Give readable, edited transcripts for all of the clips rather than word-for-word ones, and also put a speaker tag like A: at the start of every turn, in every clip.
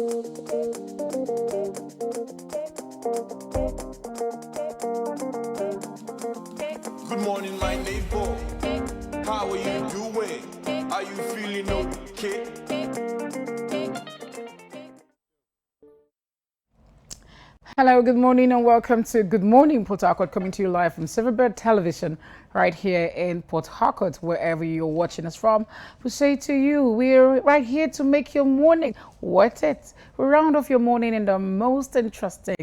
A: Good morning, my neighbor. How are you doing? Are you feeling okay?
B: Hello, good morning, and welcome to Good Morning Port Harcourt, coming to you live from Silverbird Television, right here in Port Harcourt, wherever you're watching us from. We say to you, we're right here to make your morning worth it. We round off your morning in the most interesting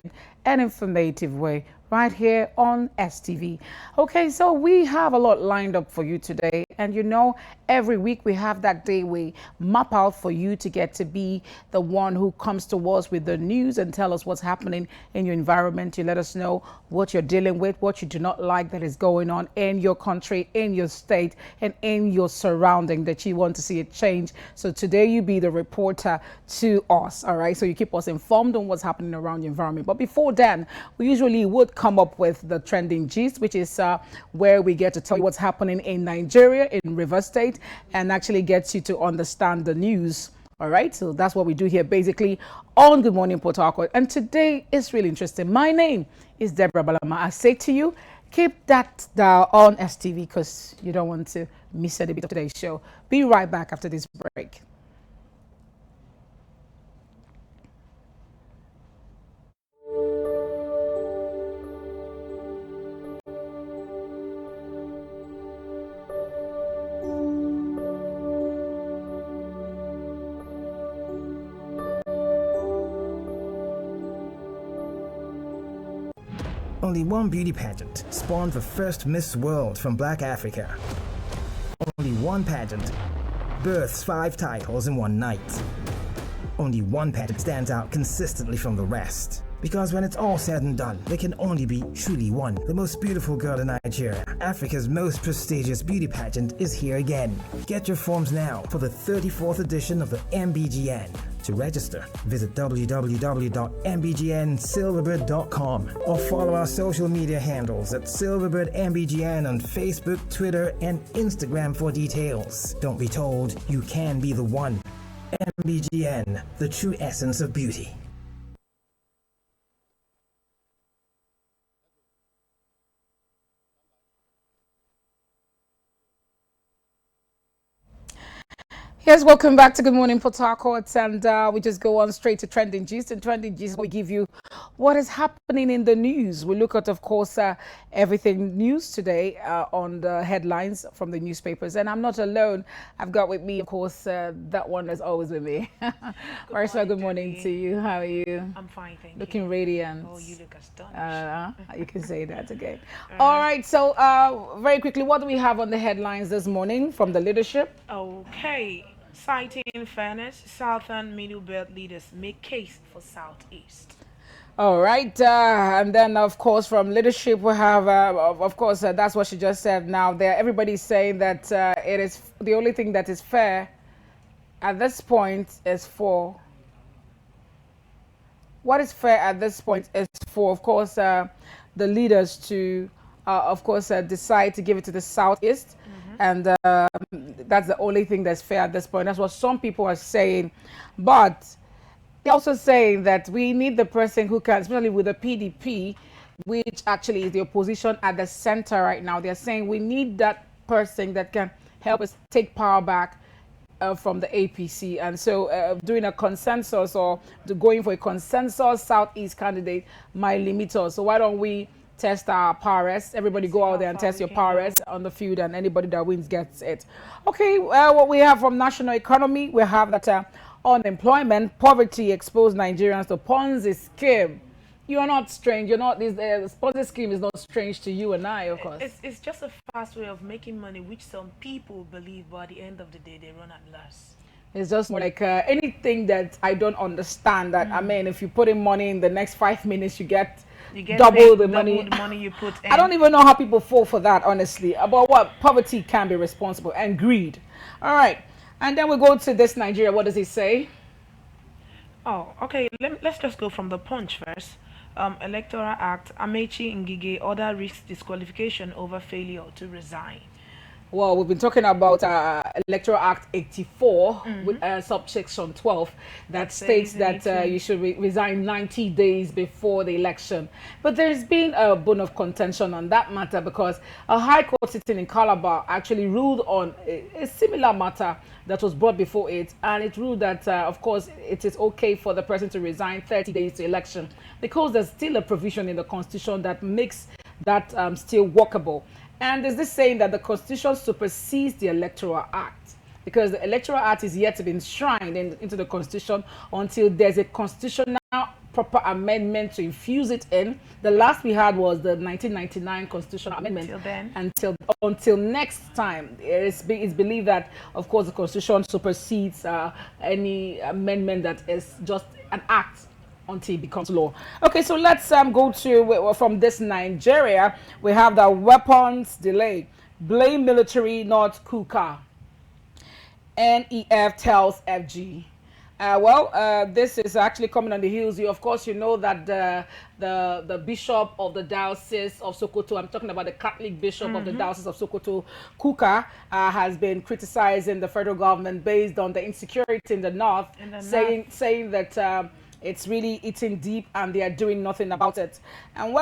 B: and informative way, right here on STV. Okay, so we have a lot lined up for you today, and you know, every week we have that day we map out for you to get to be the one who comes to us with the news and tell us what's happening in your environment. You let us know what you're dealing with, what you do not like that is going on in your country, in your state, and in your surrounding that you want to see a change. So today you be the reporter to us, all right? So you keep us informed on what's happening around your environment. But before then, we usually would come up with the trending gist, which is where we get to tell you what's happening in Nigeria, in River State, and actually gets you to understand the news. All right, so that's what we do here basically on Good Morning Port Harcourt. And today is really interesting. My name is Deborah Balama. I say to you, keep that dial on STV because you don't want to miss a bit of today's show. Be right back after this break.
C: Only one beauty pageant spawned the first Miss World from Black Africa. Only one pageant births 5 titles in one night. Only one pageant stands out consistently from the rest. Because when it's all said and done, there can only be truly one. The most beautiful girl in Nigeria, Africa's most prestigious beauty pageant, is here again. Get your forms now for the 34th edition of the MBGN. To register, visit www.mbgnsilverbird.com or follow our social media handles at SilverbirdMBGN on Facebook, Twitter, and Instagram for details. Don't be told, you can be the one. MBGN, the true essence of beauty.
B: Yes, welcome back to Good Morning Port Harcourt, and we just go on straight to Trending Gist. And Trending Gist, we give you what is happening in the news. We look at, of course, everything news today on the headlines from the newspapers. And I'm not alone. I've got with me, of course, that one is always with me. Marissa, good morning to you. How are you?
D: I'm fine, thank you.
B: Looking radiant.
D: Oh, you look astonished.
B: You can say that again. All right, so very quickly, what do we have on the headlines this morning from the leadership?
D: Okay. Citing fairness, Southern Middle Belt leaders make case for Southeast.
B: All right, and then of course from leadership we have, of course, that's what she just said. Now there, everybody's saying that it is the only thing that is fair at this point is for what is fair at this point is for, of course, the leaders to, of course, decide to give it to the Southeast. And that's the only thing that's fair at this point. That's what some people are saying. But they're also saying that we need the person who can, especially with the PDP, which actually is the opposition at the center right now. They're saying we need that person that can help us take power back from the APC. And so doing a consensus or going for a consensus Southeast candidate might limit us. So why don't we test our prowess? Everybody go out there and test your prowess on the field, and anybody that wins gets it. Okay, what we have from national economy, we have that unemployment, poverty exposed Nigerians to Ponzi scheme. You are not strange. You're not. This Ponzi scheme is not strange to you and I, of course.
D: It's just a fast way of making money, which some people believe, but at the end of the day, they run at loss.
B: It's just more like anything that I don't understand. That I mean, if you put in money in the next 5 minutes, you get double the money
D: you put in.
B: I don't even know how people fall for that, honestly. About what poverty can be responsible and greed. All right, and then we go to this Nigeria. What does he say?
D: Oh, okay. Let's just go from the punch first. Electoral Act, Amechi Ngige order risks disqualification over failure to resign.
B: Well, we've been talking about Electoral Act 84 with subsection 12 that states that you should resign 90 days before the election. But there's been a bone of contention on that matter because a high court sitting in Calabar actually ruled on a similar matter that was brought before it, and it ruled that, of course, it is okay for the person to resign 30 days to election because there's still a provision in the Constitution that makes that still workable. And there's this saying that the Constitution supersedes the Electoral Act because the Electoral Act is yet to be enshrined into the Constitution until there's a constitutional proper amendment to infuse it in. The last we had was the 1999 constitutional amendment. Until next time, it's believed that, of course, the Constitution supersedes any amendment that is just an act until it becomes law. Okay, so let's go to from this Nigeria. We have the weapons delay. Blame military, not KUKA. NEF tells FG. This is actually coming on the heels. Of course, you know that the bishop of the diocese of Sokoto, I'm talking about the Catholic bishop of the diocese of Sokoto, KUKA, has been criticizing the federal government based on the insecurity in the north, saying that it's really eating deep and they are doing nothing about it. And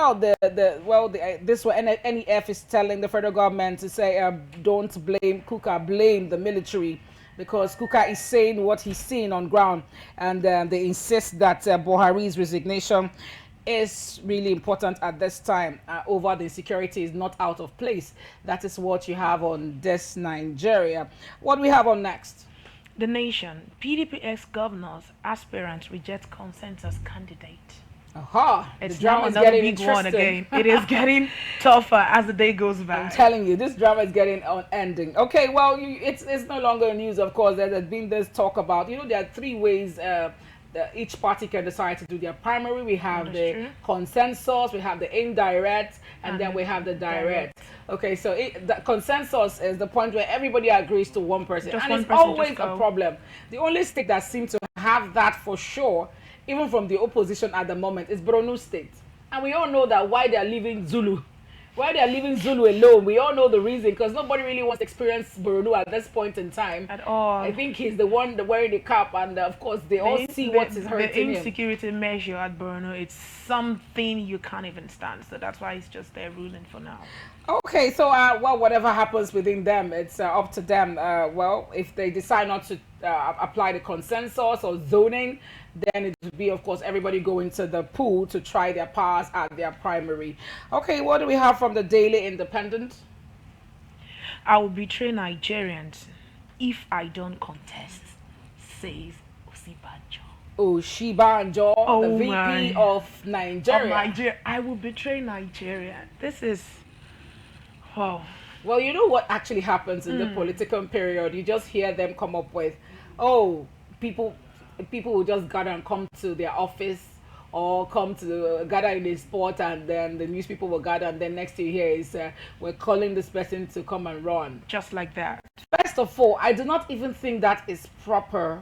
B: this what NEF is telling the federal government to say, don't blame KUKA, blame the military, because KUKA is saying what he's seeing on ground, and they insist that Buhari's resignation is really important at this time. Over the insecurity is not out of place. That is what you have on this Nigeria. What do we have on next?
D: The Nation. PDP ex-governors, aspirants reject consensus candidate.
B: It's
D: the drama is getting big one again. It is getting tougher as the day goes by.
B: I'm telling you, this drama is getting unending. Okay, well, it's no longer news, of course. There's been this talk about, there are three ways each party can decide to do their primary. We have the consensus, we have the indirect, and then we have the direct. Okay, so the consensus is the point where everybody agrees to one person, and it's always a problem. The only state that seems to have that for sure, even from the opposition at the moment, is Borno State. And we all know that why they are leaving Zulu. Why they are leaving Zulu alone, we all know the reason, because nobody really wants to experience Borno at this point in time.
D: At all.
B: I think he's the one wearing the cap, and of course they all see what is hurting him.
D: The insecurity measure at Borno, it's something you can't even stand. So that's why it's just their ruling for now.
B: Okay, so whatever happens within them, it's up to them. If they decide not to apply the consensus or zoning, then it would be, of course, everybody going to the pool to try their powers at their primary. Okay, what do we have from the Daily Independent?
D: I will betray Nigerians if I don't contest, says
B: Osibanjo, the VP of Nigeria.
D: I will betray Nigeria. This is... wow.
B: Well, you know what actually happens in the political period? You just hear them come up with, people will just gather and come to their office or gather in a spot, and then the news people will gather, and then next thing you hear is we're calling this person to come and run.
D: Just like that.
B: First of all, I do not even think that is proper,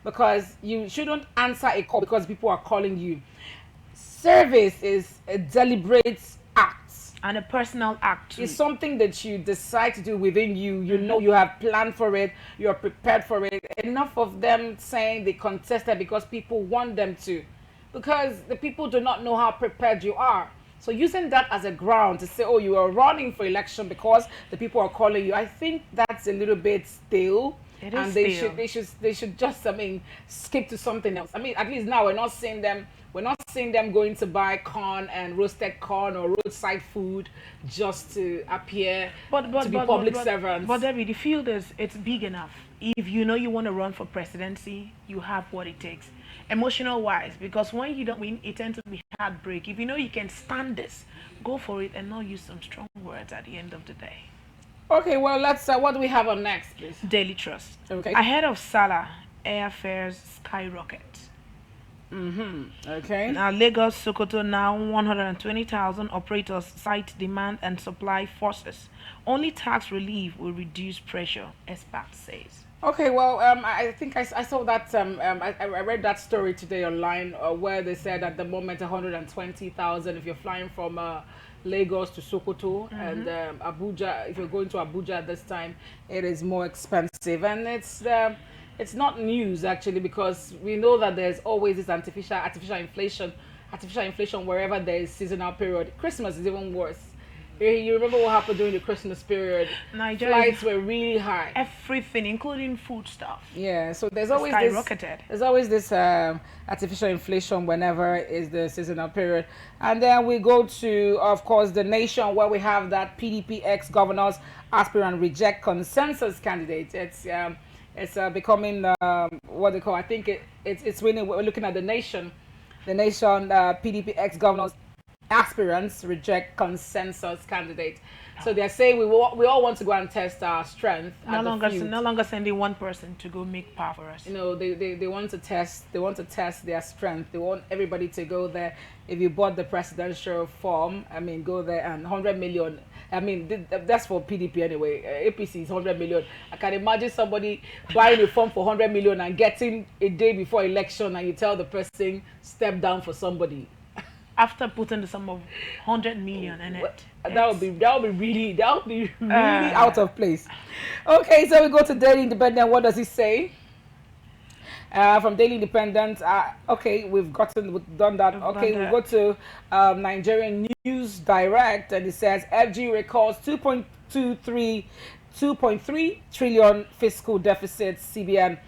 B: because you shouldn't answer a call because people are calling you. Service is a deliberate act.
D: And a personal act too.
B: It's something that you decide to do within you. You know you have planned for it. You're prepared for it. Enough of them saying they contested because people want them to. Because the people do not know how prepared you are. So using that as a ground to say, you are running for election because the people are calling you, I think that's a little bit stale.
D: It is
B: and they should just skip to something else. At least now we're not seeing them going to buy corn and roasted corn or roadside food just to appear to be public servants.
D: But Debbie, the field it's big enough. If you know you want to run for presidency, you have what it takes, emotional wise. Because when you don't win, it tends to be heartbreak. If you know you can stand this, go for it and not use some strong words at the end of the day.
B: Okay, well, let's. What do we have on next, please?
D: Daily Trust.
B: Okay.
D: Ahead of Salah, airfares skyrocket.
B: Okay.
D: Now, Lagos, Sokoto, now 120,000 operators cite demand and supply forces. Only tax relief will reduce pressure, expert says.
B: Okay, well, I think I saw that, I read that story today online where they said at the moment 120,000 if you're flying from Lagos to Sokoto, and Abuja, if you're going to Abuja at this time, it is more expensive. And it's not news actually, because we know that there's always this artificial inflation wherever there is seasonal period. Christmas is even worse. You remember what happened during the Christmas period?
D: Nigeria,
B: Flights were really high.
D: everything, including food stuff.
B: Yeah, so there's always
D: skyrocketed.
B: There's always this artificial inflation whenever is the seasonal period. And then we go to, of course, the nation, where we have that PDP ex-governors aspirant reject consensus candidate. It's becoming what they call, I think it's winning. We're looking at the nation. The nation, PDP ex-governors aspirants reject consensus candidate. So they're saying we all want to go and test our strength.
D: No longer sending one person to go make power for us.
B: You know, they want to test their strength. They want everybody to go there. If you bought the presidential form, I mean, go there, and 100 million. I mean, that's for PDP anyway. APC is 100 million. I can imagine somebody buying a form for 100 million and getting a day before election, and you tell the person step down for somebody.
D: After putting the sum of 100 million in it,
B: that would be really out of place. Okay, so we go to Daily Independent. What does it say? From Daily Independent, okay, we've done that. Okay, we go to Nigerian News Direct, and it says FG records 2.3 trillion fiscal deficit. CBN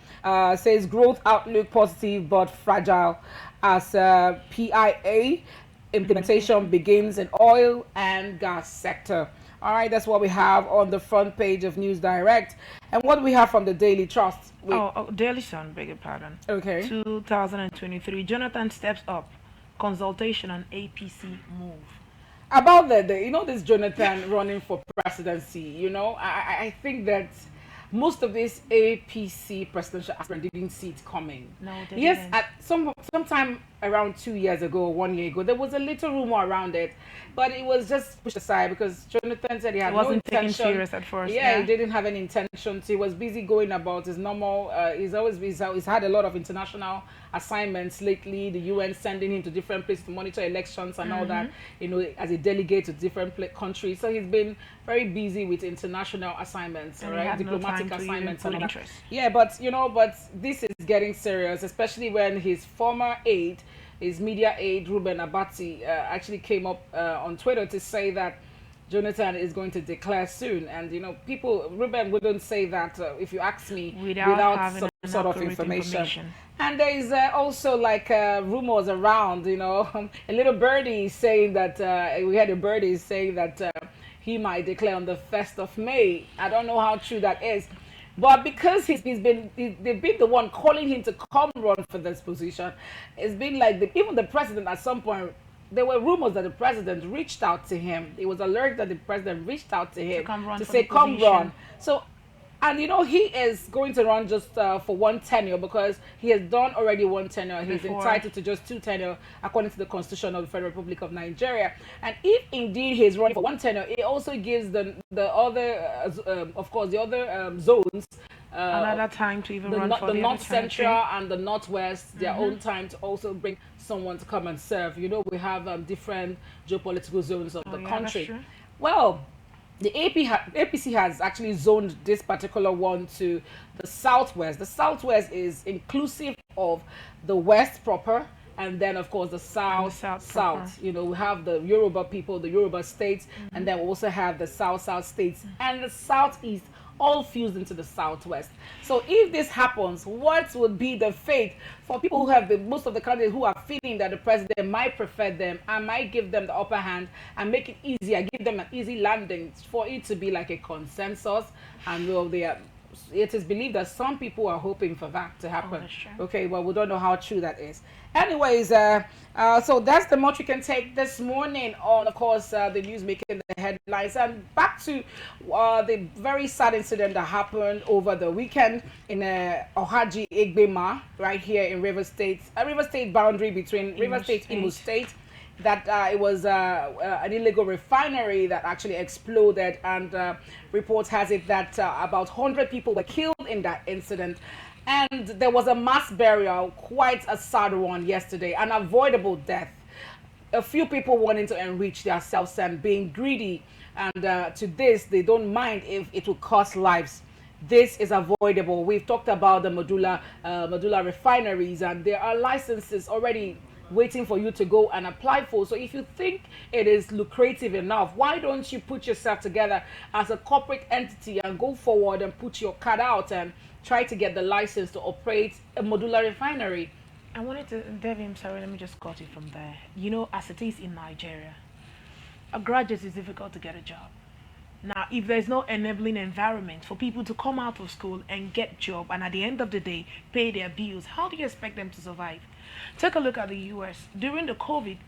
B: says growth outlook positive but fragile as PIA implementation begins in oil and gas sector. All right, that's what we have on the front page of News Direct. And what do we have from the Daily Trust?
D: Daily Sun, beg your pardon.
B: Okay.
D: 2023, Jonathan steps up. Consultation on APC move.
B: About this Jonathan running for presidency, I think that most of this APC presidential aspirant didn't see it coming.
D: No, they
B: yes,
D: didn't.
B: at sometime around 2 years ago, 1 year ago, there was a little rumor around it, but it was just pushed aside because Jonathan said he had no intention.
D: Wasn't taken serious at first.
B: Yeah, he didn't have any intention. He was busy going about his normal. He's had a lot of international assignments lately. The UN sending him to different places to monitor elections and all that. As a delegate to different countries. So he's been very busy with international assignments,
D: And
B: right?
D: he had
B: Diplomatic
D: no time to
B: assignments
D: even
B: and
D: put
B: all that.
D: interest.
B: Yeah, but this is getting serious, especially when his former aide, his media aide, Ruben Abati, actually came up on Twitter to say that Jonathan is going to declare soon. And, Ruben wouldn't say that, if you ask me, without some sort of information. And there is also rumors around, a little birdie saying that, we had a birdie saying that he might declare on the 1st of May. I don't know how true that is. But because they've been the one calling him to come run for this position, it's been like even the president at some point, there were rumors that the president reached out to him. It was alert that the president reached out to him to say, come run. So, and he is going to run just for one tenure because he has done already one tenure. He's entitled to just 2 tenure according to the Constitution of the Federal Republic of Nigeria. And if indeed he's running for one tenure, it also gives the other, of course, the other zones
D: another time to even run for the
B: North Central
D: country.
B: and the Northwest, their own time to also bring someone to come and serve. We have different geopolitical zones of the country.
D: That's true.
B: Well, the APC has actually zoned this particular one to the Southwest. The Southwest is inclusive of the West proper, and then of course the South. We have the Yoruba people, the Yoruba states, and then we also have the South states and the Southeast, all fused into the Southwest. So if this happens, what would be the fate for people who have most of the candidates who are feeling that the president might prefer them and might give them the upper hand and make it easier, give them an easy landing for it to be like a consensus? And it is believed that some people are hoping for that to happen.
D: That's true.
B: Okay, well, we don't know how true that is. Anyways, so that's the much we can take this morning on, of course, the news making the headlines. And back to the very sad incident that happened over the weekend in Ohaji Egbema, right here in Rivers State, a River State boundary between River State, Imo State. That it was an illegal refinery that actually exploded, and reports has it that about 100 people were killed in that incident. And there was a mass burial, quite a sad one yesterday, an avoidable death. A few people wanting to enrich themselves and being greedy. And to this, they don't mind if it will cost lives. This is avoidable. We've talked about the medulla refineries, and there are licenses already waiting for you to go and apply for. So if you think it is lucrative enough, why don't you put yourself together as a corporate entity and go forward and put your card out and try to get the license to operate a medulla refinery?
D: I wanted to, Devi, I'm sorry, let me just cut it from there. You know, as it is in Nigeria, a graduate is difficult to get a job. Now, if there's no enabling environment for people to come out of school and get job and at the end of the day pay their bills, how do you expect them to survive? Take a look at the US during the COVID.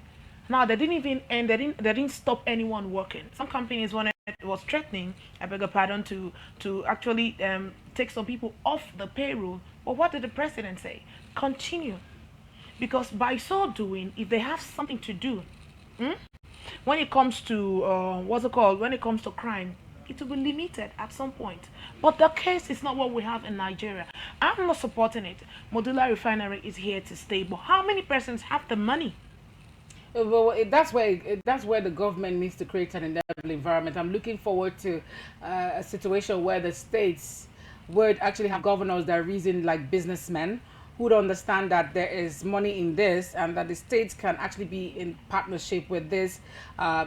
D: Now they didn't even end. They didn't stop anyone working. Some companies was threatening, I beg your pardon, to actually take some people off the payroll. But what did the president say? Continue, because by so doing, if they have something to do, when it comes to what's it called? When it comes to crime, it will be limited at some point. But the case is not what we have in Nigeria. I'm not supporting it. Medulla refinery is here to stay. But how many persons have the money?
B: Well, that's where the government needs to create an enabling environment. I'm looking forward to a situation where the states would actually have governors that reason like businessmen, who would understand that there is money in this and that the states can actually be in partnership with this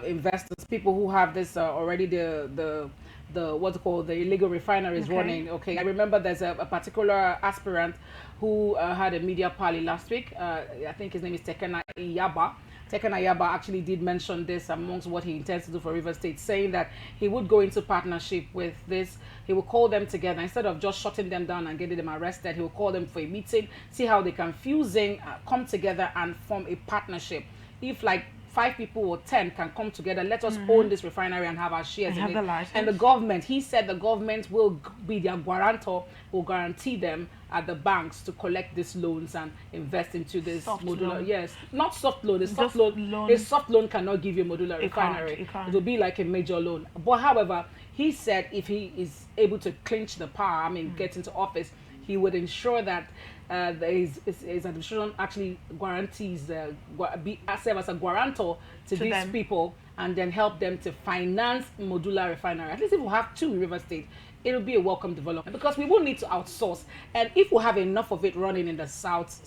B: investors, people who have this already the what's it called, the illegal refineries running. Okay, I remember there's a particular aspirant who had a media party last week. I think his name is Tekena Iyaba. Tekena Iyaba actually did mention this amongst what he intends to do for River State, saying that he would go into partnership with this. He will call them together instead of just shutting them down and getting them arrested. He will call them for a meeting, see how they can fusing, come together and form a partnership. If like 5 people or 10 can come together, let us own this refinery and have our shares in it. And the government, he said the government will be their guarantor, will guarantee them at the banks to collect these loans and invest into this modular. Yes, not soft loan. A soft loan cannot give you a modular refinery. It will be like a major loan. But however, he said if he is able to clinch the power, get into office, he would ensure that his administration actually guarantees serve as a guarantor to these people and then help them to finance modular refinery. At least if we have 2 in River State, it will be a welcome development, because we will need to outsource. And if we have enough of it running in the south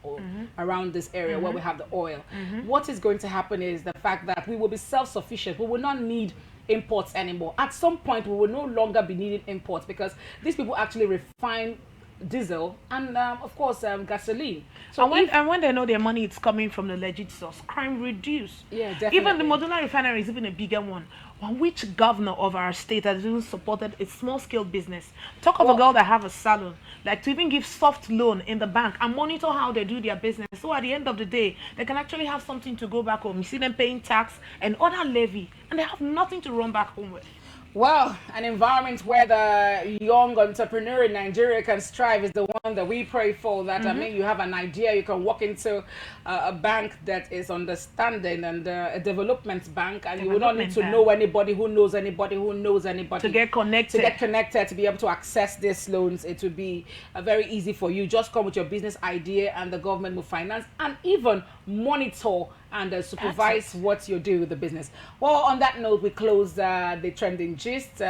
B: or around this area where we have the oil, what is going to happen is the fact that we will be self-sufficient. We will not need imports anymore. At some point, we will no longer be needing imports, because these people actually refine diesel and of course gasoline. So
D: when they know their money is coming from the legit source, crime reduce.
B: Yeah, definitely.
D: Even the modular refinery is even a bigger one. Well, which governor of our state has even supported a small-scale business? Talk of a girl that have a salon, like to even give soft loan in the bank and monitor how they do their business. So at the end of the day, they can actually have something to go back home. You see them paying tax and other levy, and they have nothing to run back home with.
B: Well, an environment where the young entrepreneur in Nigeria can strive is the one that we pray for. That you have an idea, you can walk into a bank that is understanding and a development bank, and you will not need to know anybody who knows anybody who knows anybody
D: to get connected,
B: to be able to access these loans. It will be very easy for you. Just come with your business idea, and the government will finance and even monitor and supervise what you're doing with the business. Well, on that note, we close the trending gist.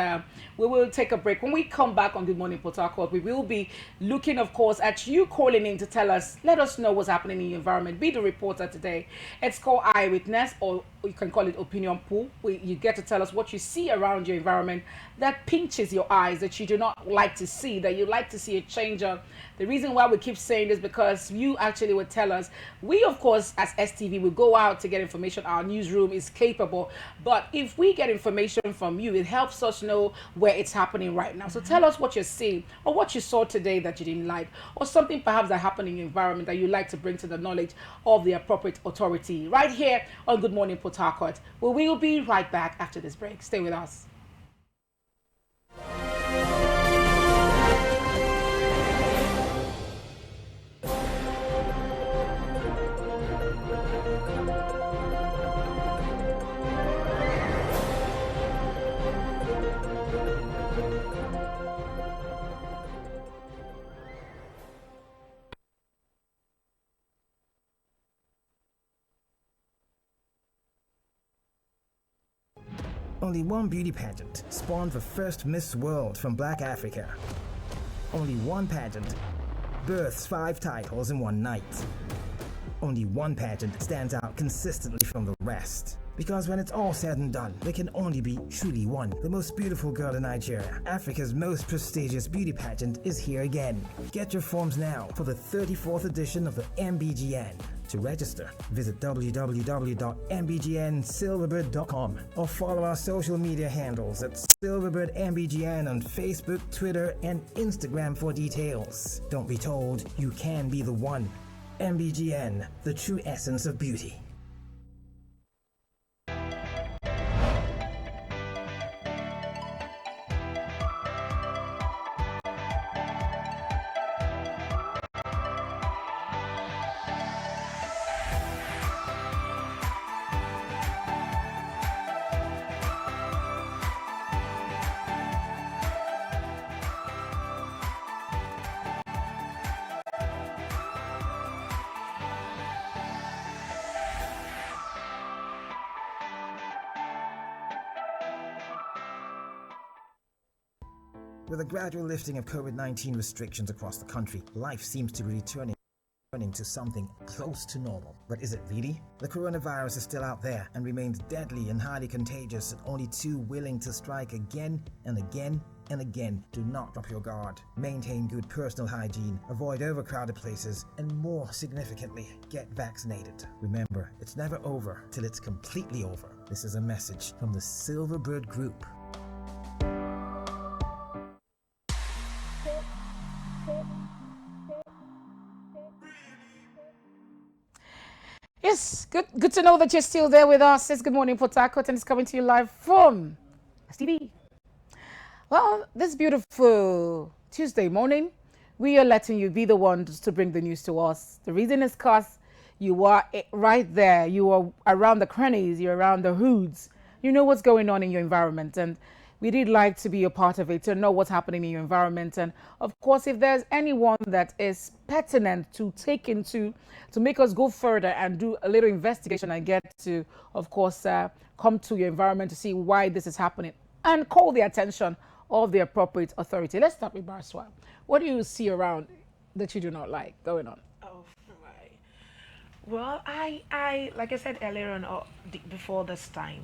B: We will take a break. When we come back on Good Morning Port Harcourt, we will be looking, of course, at you calling in to tell us, let us know what's happening in your environment. Be the reporter today. It's called Eyewitness, or you can call it Opinion Pool. You get to tell us what you see around your environment that pinches your eyes, that you do not like to see, that you like to see a change of. The reason why we keep saying this, because you actually would tell us. We, of course, as STV, will go out to get information. Our newsroom is capable. But if we get information from you, it helps us know where it's happening right now. So tell us what you're seeing, or what you saw today that you didn't like, or something perhaps that happened in your environment that you like to bring to the knowledge of the appropriate authority. Right here on Good Morning Port Harcourt. We will be right back after this break. Stay with us.
C: Only one beauty pageant spawned the first Miss World from Black Africa. Only one pageant births 5 titles in one night. Only one pageant stands out consistently from the rest. Because when it's all said and done, there can only be truly one. The most beautiful girl in Nigeria, Africa's most prestigious beauty pageant, is here again. Get your forms now for the 34th edition of the MBGN. To register, visit www.mbgnsilverbird.com or follow our social media handles at SilverbirdMBGN on Facebook, Twitter, and Instagram for details. Don't be told, you can be the one. MBGN, the true essence of beauty. With a gradual lifting of COVID-19 restrictions across the country, life seems to be returning to something close to normal. But is it really? The coronavirus is still out there and remains deadly and highly contagious, and only too willing to strike again and again and again. Do not drop your guard. Maintain good personal hygiene, avoid overcrowded places, and more significantly, get vaccinated. Remember, it's never over till it's completely over. This is a message from the Silverbird Group.
B: Yes, good to know that you're still there with us. It's Good Morning Port Harcourt, and it's coming to you live from STV. Well, this beautiful Tuesday morning, we are letting you be the ones to bring the news to us. The reason is because you are right there. You are around the crannies, you're around the hoods. You know what's going on in your environment, and we did like to be a part of it, to know what's happening in your environment. And of course, if there's anyone that is pertinent to take into, to make us go further and do a little investigation and get to, of course, come to your environment to see why this is happening and call the attention of the appropriate authority. Let's start with Barswa. What do you see around that you do not like going on?
D: Oh, right. Well, I like I said earlier on, before this time,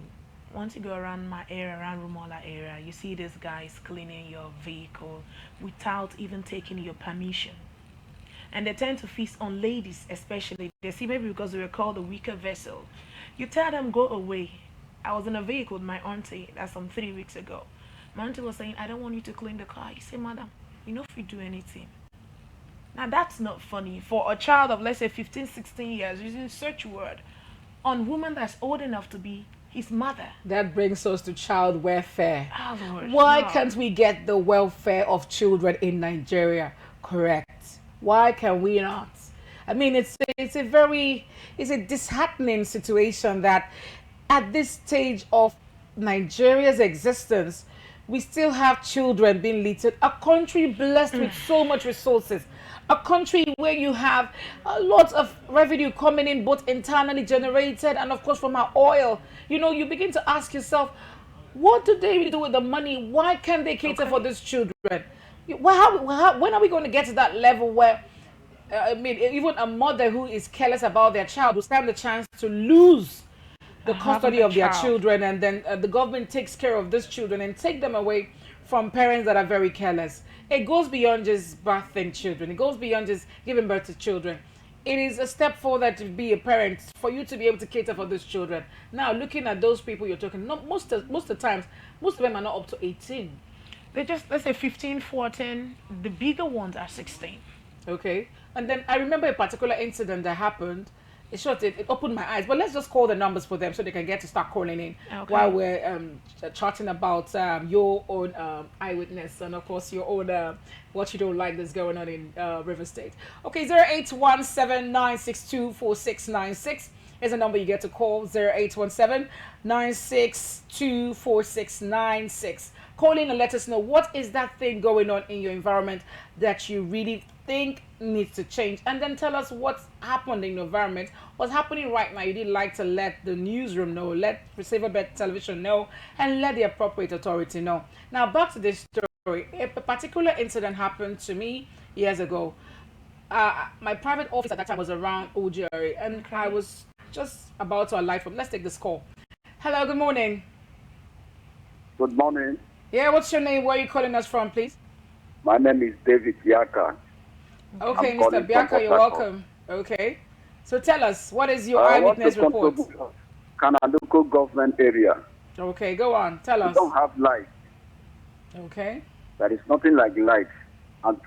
D: once you go around my area, around Rumola area, you see these guys cleaning your vehicle without even taking your permission. And they tend to feast on ladies, especially. They see maybe because we were called a weaker vessel. You tell them, go away. I was in a vehicle with my auntie, that's some 3 weeks ago. My auntie was saying, I don't want you to clean the car. You say, madam, you know if you do anything. Now that's not funny. For a child of, let's say, 15, 16 years, using search word on woman that's old enough to be his mother.
B: That brings us to child welfare.
D: Oh, Lord,
B: why
D: no.
B: can't we get the welfare of children in Nigeria correct? Why can we not? I mean, it's a disheartening situation that at this stage of Nigeria's existence, we still have children being littered. A country blessed with so much resources. A country where you have a lot of revenue coming in, both internally generated and of course from our oil. You know, you begin to ask yourself, what do they do with the money? Why can't they cater for these children? When are we going to get to that level where, I mean, even a mother who is careless about their child will stand the chance to lose the custody of their children, and then the government takes care of these children and take them away from parents that are very careless. It goes beyond just birthing children. It goes beyond just giving birth to children. It is a step forward to be a parent, for you to be able to cater for those children. Now, looking at those people you're talking, most of the times, most of them are not up to 18.
D: They're just, let's say 15, 14. The bigger ones are 16.
B: Okay. And then I remember a particular incident that happened. It opened my eyes. But let's just call the numbers for them so they can get to start calling in while we're chatting about your own eyewitness and, of course, your own what you don't like that's going on in River State. Okay, 0817-962-4696 is the number you get to call. 0817-962-4696. Call in and let us know what is that thing going on in your environment that you really think needs to change? And then tell us what's happened in the environment, what's happening right now. You did like to let the newsroom know, let STV Television know, and let the appropriate authority know. Now, back to this story. A particular incident happened to me years ago. My private office at that time was around Ojari, and I was just about to alight from. Let's take this call. Hello, good morning.
E: Good morning.
B: Yeah, what's your name? Where are you calling us from, please?
E: My name is David Biaka.
B: Okay,
E: I'm
B: Mr.
E: calling from
B: Biaka,
E: Port
B: you're
E: Harcourt.
B: welcome. Okay. So tell us, what is your
E: I want
B: eyewitness
E: to
B: report?
E: contribute to Kanaduko government area.
B: Okay, go on. Tell
E: We
B: us.
E: don't have light.
B: Okay.
E: There is nothing like light. And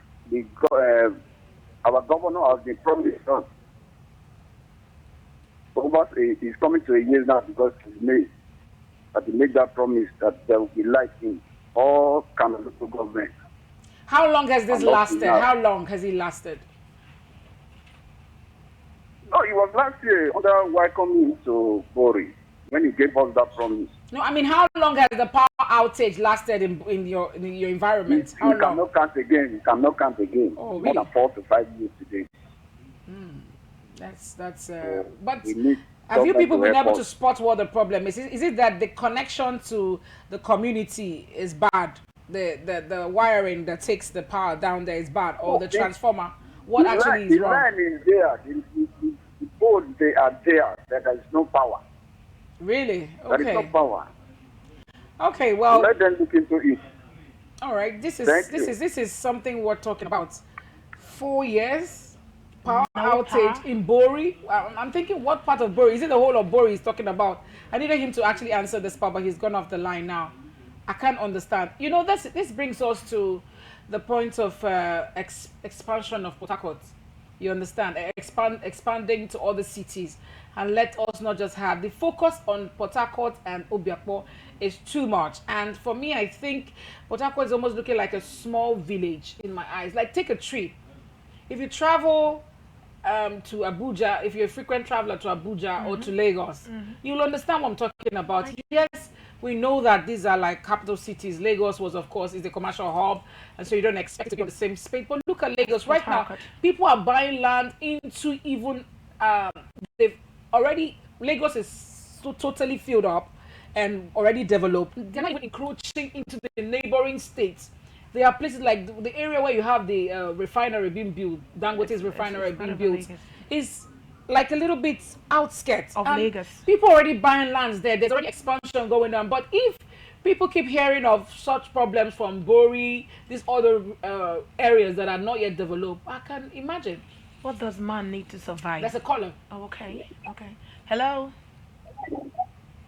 E: our governor has been promised us. He's coming to a year now because he made that promise that there will be light in all Kanaduko government.
B: How long has this
E: And up to
B: lasted?
E: now.
B: How long has it lasted?
E: No, it was last year under welcoming to Bori when he gave us that promise.
B: No, I mean, how long has the power outage lasted in your environment? How
E: You
B: long?
E: cannot count again. You cannot count again.
B: Oh,
E: More
B: really?
E: than 4 to 5 years today.
B: That's but
E: We need
B: have you
E: government
B: people
E: to
B: been
E: help
B: able to
E: us.
B: spot what the problem is? Is it that the connection to the community is bad? The wiring that takes the power down there is bad, or the transformer? What actually is
E: The
B: wrong?
E: line is there. The poles, they are there. There is no power.
B: Really?
E: There is no
B: Okay.
E: power.
B: Okay. Well,
E: Let them look into it.
B: all right. This
E: Thank you.
B: is something we're talking about. 4 years power
D: No
B: outage
D: power.
B: in Bori. I'm thinking, what part of Bori? Is it the whole of Bori he's talking about? I needed him to actually answer this part, but he's gone off the line now. I can't understand. You know, this brings us to the point of expansion of Port Harcourt. You understand? Expanding to other cities, and let us not just have the focus on Port Harcourt and Obiakpo is too much. And for me, I think Port Harcourt is almost looking like a small village in my eyes. Like, take a trip. If you travel to Abuja, if you're a frequent traveler to Abuja or to Lagos, you'll understand what I'm talking about. Yes, we know that these are like capital cities. Lagos was, of course, is the commercial hub, and so you don't expect to be on the same space. But look at Lagos right now.
D: Harcourt.
B: People are buying land into even they've already, Lagos is so totally filled up and already developed. They're not even encroaching into the neighboring states. There are places like the area where you have the refinery being built, Dangote's refinery
D: it's part
B: being
D: of
B: built,
D: Lagos.
B: is like a little bit outskirts
D: Of
B: And
D: Lagos.
B: People already buying lands there. There's already expansion going on. But if people keep hearing of such problems from Bori, these other areas that are not yet developed, I can imagine.
D: What does man need to survive?
B: That's a color.
D: Oh, okay. Okay. Hello.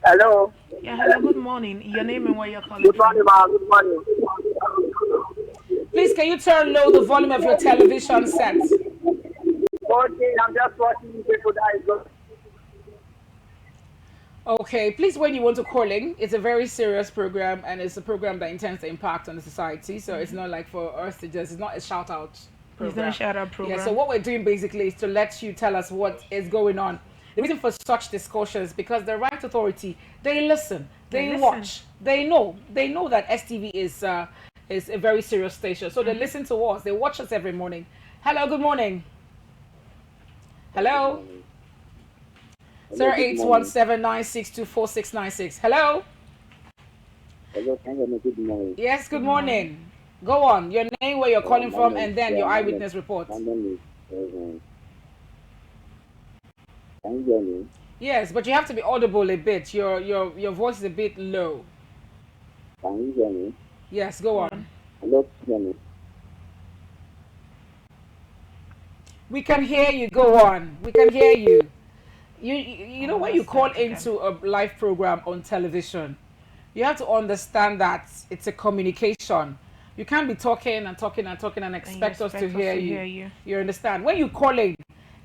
E: Hello.
D: Yeah. Hello. Good morning. Your name and where you're calling
E: Good
D: from?
E: morning, ma. Good morning.
B: Please, can you turn low the volume of your television set?
E: Okay, I'm just watching people that is good.
B: Okay, please, when you want to call in, it's a very serious program, and it's a program that intends to impact on the society. So it's not like for us to just, it's not a shout out program.
D: It's not a shout-out program.
B: Yeah, so what we're doing basically is to let you tell us what is going on. The reason for such discussions, because the right authority, they listen, they
D: listen.
B: watch, they know that STV is a very serious station. So they listen to us, they watch us every morning. Hello, good morning. Hello. 081796246696. Hello.
E: Hello, good morning.
B: Yes, good morning. Go on. Your name, where you're calling
E: my
B: from,
E: name-
B: and then
E: yeah,
B: your
E: my
B: eyewitness
E: name-
B: report.
E: My name is can you hear me?
B: Yes, but you have to be audible a bit. Your voice is a bit low.
E: Can you hear me?
B: Yes, go on.
E: Hello, can you hear me?
B: We can hear you. Go on. We can hear you. You know, when you call into a live program on television, you have to understand that it's a communication. You can't be talking and talking and talking and expect us to hear you. You understand? When you call in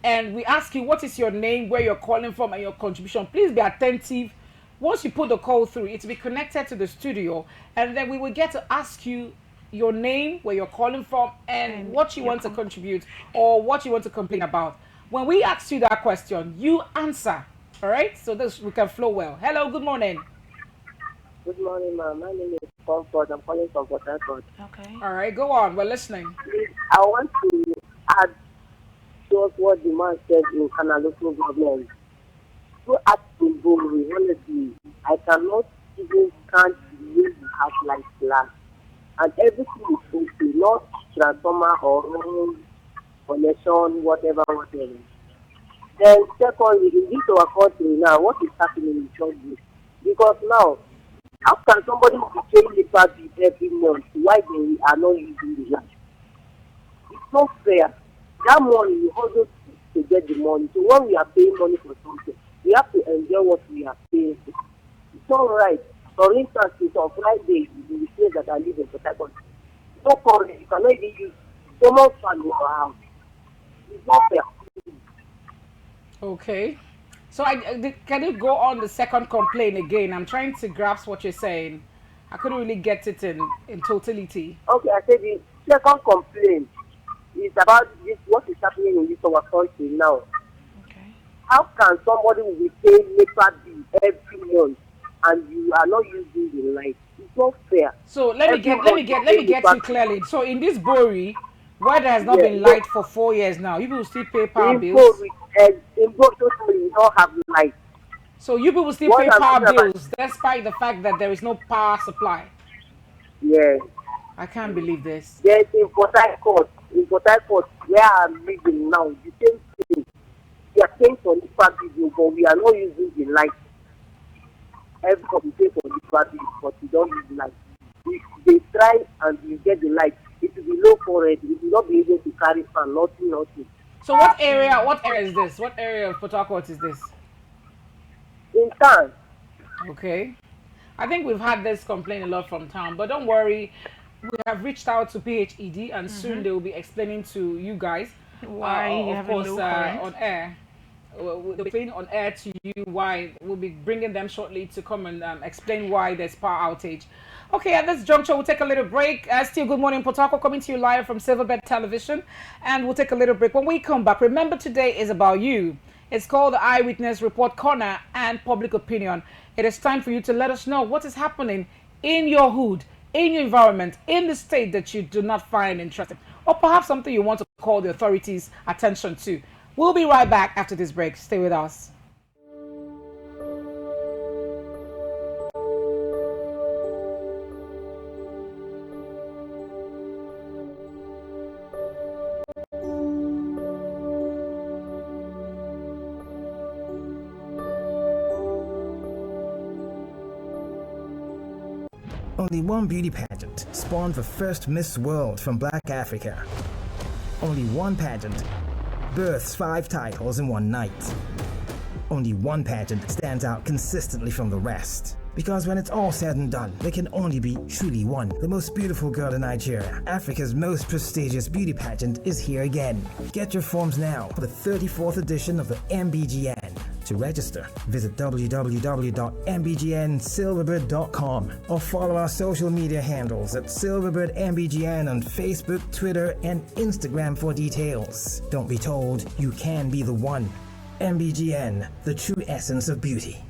B: and we ask you what is your name, where you're calling from, and your contribution, please be attentive. Once you put the call through, it will be connected to the studio, and then we will get to ask you your name, where you're calling from, and what you want to contribute or what you want to complain about. When we ask you that question, you answer. All right? So this we can flow well. Hello, good morning.
E: Good morning, ma'am. My name is Comfort. I'm calling from Port Harcourt.
D: Okay.
B: All right, go on. We're listening.
E: I want to
F: add just what the man said in Canaloso government. So at Zimbabwe, honestly, I cannot even stand the way we have like last. And everything is okay, not transformer or room, connection, whatever. Then secondly, in this our country now, what is happening in Chile? Because now, how can somebody be paying the bill every month while they are not using the land? It's not fair. That money, we also to get the money. So when we are paying money for something, we have to enjoy what we are paying for. It's all right. For instance, it's on Friday, in the place that I live in Port Harcourt. No problem. You cannot even use so much fun in your house. It's not fair.
B: Okay. So can you go on the second complaint again? I'm trying to grasp what you're saying. I couldn't really get it in totality.
F: Okay, I said the second complaint is about this, what is happening in this our country now.
D: Okay.
F: How can somebody will be paying NEPA bill every month and you are not using the light? It's not fair.
B: So let me get you clearly. So in this Bori, where there has not been light for 4 years now, you will still pay power bills.
F: In both totally we don't have light.
B: So you people still pay power bills despite the fact that there is no power supply.
F: Yes.
B: I can't believe this.
F: There's in Port Harcourt, where I'm living now, the same thing. We are paying for NEPA bill, but we are not using the light. Everybody pay for NEPA bill, but we don't use the light. If they try and we get the light, it will be low for it. We will not be able to carry fan, nothing.
B: So what area is this? What area of Port Harcourt is this?
F: In town.
B: Okay. I think we've had this complaint a lot from town, but don't worry. We have reached out to PHED and soon they will be explaining to you guys
D: why you
B: of course
D: no
B: on air. We'll be explaining on air to you why. We'll be bringing them shortly to come and explain why there's power outage. Okay, at this juncture, we'll take a little break. Still, Good Morning Port Harcourt coming to you live from Silverbird Television. And we'll take a little break. When we come back, remember today is about you. It's called the Eyewitness Report Corner and Public Opinion. It is time for you to let us know what is happening in your hood, in your environment, in the state that you do not find interesting. Or perhaps something you want to call the authorities' attention to. We'll be right back after this break. Stay with us.
C: Only one beauty pageant spawned the first Miss World from Black Africa. Only one pageant births 5 titles in one night. Only one pageant stands out consistently from the rest. Because when it's all said and done, there can only be truly one. The most beautiful girl in Nigeria, Africa's most prestigious beauty pageant, is here again. Get your forms now for the 34th edition of the MBGN. To register, visit www.mbgnsilverbird.com or follow our social media handles at Silverbird MBGN on Facebook, Twitter, and Instagram for details. Don't be told, you can be the one. MBGN, the true essence of beauty.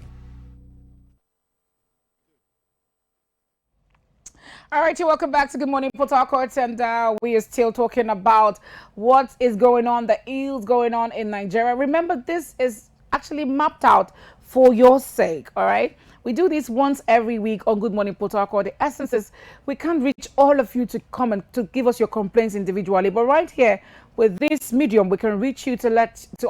B: All right, welcome back to Good Morning Port Harcourt, and we are still talking about what is going on, the ills going on in Nigeria. Remember, this is actually mapped out for your sake, all right? We do this once every week on Good Morning Port Harcourt. The essence is we can't reach all of you to come and to give us your complaints individually, but right here with this medium, we can reach you to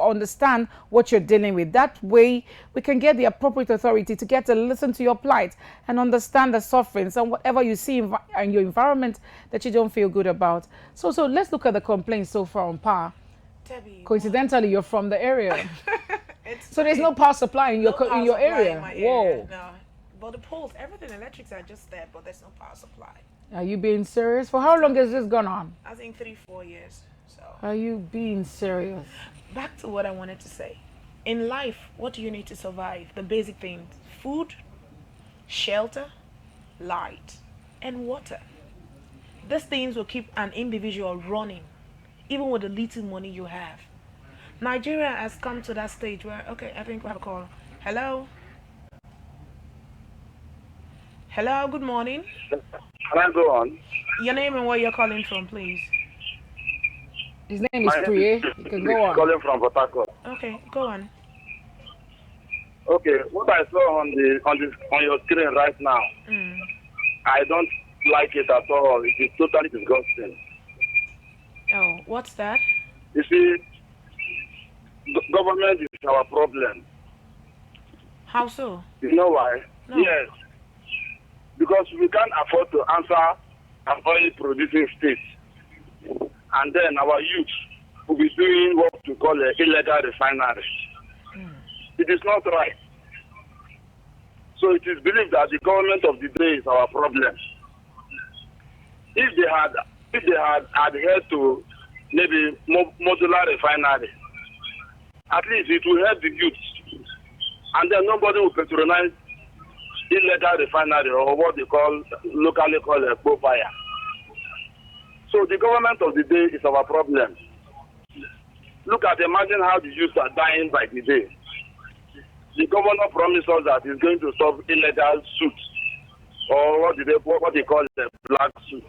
B: understand what you're dealing with. That way, we can get the appropriate authority to get to listen to your plight and understand the sufferings and whatever you see in your environment that you don't feel good about. So let's look at the complaints so far on power.
D: Debbie,
B: coincidentally, you're from the area. So there's no power supply in your area.
D: In my
B: Whoa.
D: area, no. But the poles, everything, electrics are just there, but there's no power supply.
B: Are you being serious? For how long has this gone on?
D: I think 3-4 years. So.
B: Are you being serious?
D: Back to what I wanted to say. In life, what do you need to survive? The basic things: food, shelter, light, and water. These things will keep an individual running, even with the little money you have. Nigeria has come to that stage where, okay, I think we have a call. Hello? Hello, good morning.
E: Can I go on?
D: Your name and where you're calling from, please.
B: His name is
E: My name
B: Priye.
E: is
B: You can go on.
E: calling from Port Harcourt.
D: Okay, go on.
E: Okay, what I saw on your screen right now, I don't like it at all. It is totally disgusting.
D: Oh, what's that?
E: You see, government is our problem.
D: How so?
E: You know why?
D: No.
E: Yes, because we can't afford to answer an oil-producing state, and then our youth will be doing what we call an illegal refinery. It is not right. So it is believed that the government of the day is our problem. If they had adhered to maybe modular refinery, at least it will help the youth, and then nobody will patronize illegal refinery or what they locally call a fire. So the government of the day is our problem. Imagine how the youth are dying by the day. The governor promised us that he's going to stop illegal suits, or what they call the black suit.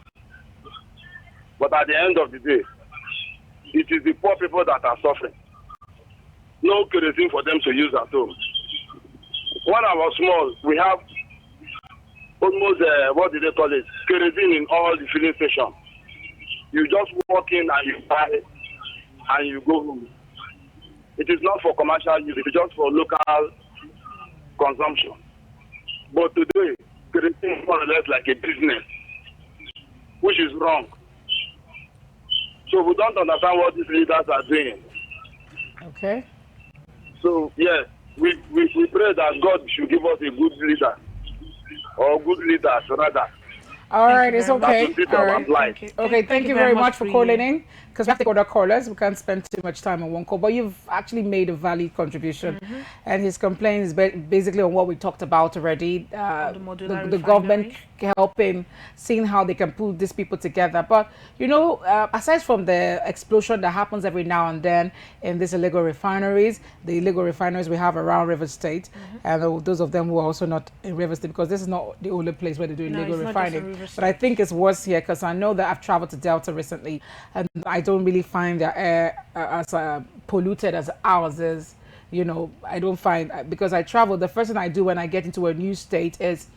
E: But at the end of the day, it is the poor people that are suffering. No kerosene for them to use at home. When I was small, we have almost, kerosene in all the filling stations. You just walk in and you buy it and you go home. It is not for commercial use, it is just for local consumption. But today, kerosene is more or less like a business, which is wrong. So we don't understand what these leaders are doing.
B: Okay.
E: So, yes, we pray that God should give us a good leader, or good leaders rather.
B: All right, it's okay. All right.
D: Thank you.
B: Okay, thank you very much for calling
D: you.
B: in. Because we have to take other callers. We can't spend too much time on one call. But you've actually made a valid contribution. And his complaint is basically on what we talked about already. The government helping, seeing how they can pull these people together. But, you know, aside from the explosion that happens every now and then in these illegal refineries, the illegal refineries we have around River State, and those of them who are also not in River State, because this is not the only place where they do illegal refining. But I think it's worse here because I know that I've traveled to Delta recently, and I don't really find their air as polluted as ours is. You know, I don't find, because I travel, the first thing I do when I get into a new state is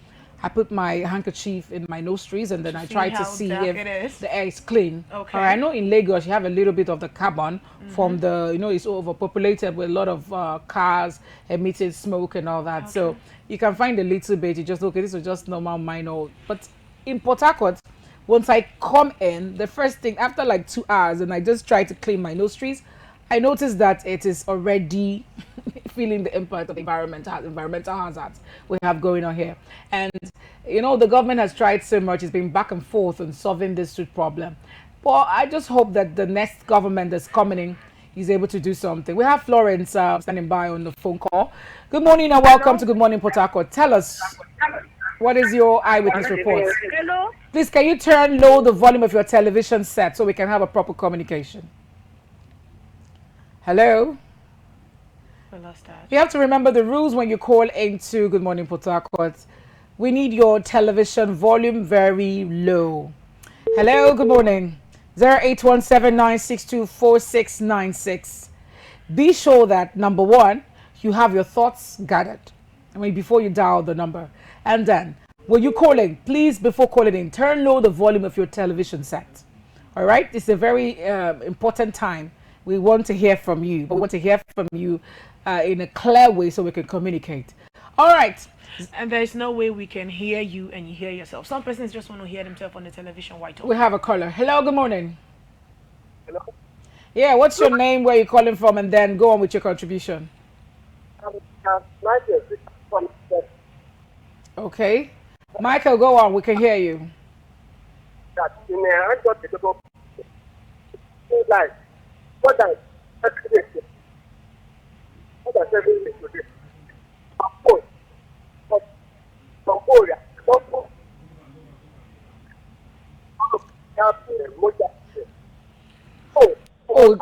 B: I put my handkerchief in my nostrils and then I try to see if the air is clean.
D: Okay.
B: I know in Lagos you have a little bit of the carbon from the, you know, it's overpopulated with a lot of cars emitting smoke and all that.
D: Okay.
B: So you can find a little bit, you just, okay, this is just normal minor. But in Port Harcourt, once I come in, the first thing, after like 2 hours, and I just try to clean my nostrils, I noticed that it is already feeling the impact of environmental hazards we have going on here. And, you know, the government has tried so much, it's been back and forth on solving this street problem. But I just hope that the next government that's coming in is able to do something. We have Florence standing by on the phone call. Good morning and welcome to Good Morning Port Harcourt. Tell us, what is your eyewitness report?
G: Hello?
B: Please, can you turn low the volume of your television set so we can have a proper communication? Hello?
D: We lost that.
B: You have to remember the rules when you call into Good Morning Port Harcourt. We need your television volume very low. Hello, good morning. 0817-962-4696. Be sure that, number one, you have your thoughts gathered. I mean, before you dial the number. And then, when you call in, please, before calling in, turn low the volume of your television set. All right? It's a very important time. We want to hear from you, but we want to hear from you in a clear way so we can communicate. All right.
D: And there's no way we can hear you and you hear yourself. Some persons just want to hear themselves on the television. Why talk?
B: We have a caller. Hello, good morning.
F: Hello?
B: Yeah, what's your name, where you're calling from, and then go on with your contribution. Okay. Michael, go on. We can hear you. Oh,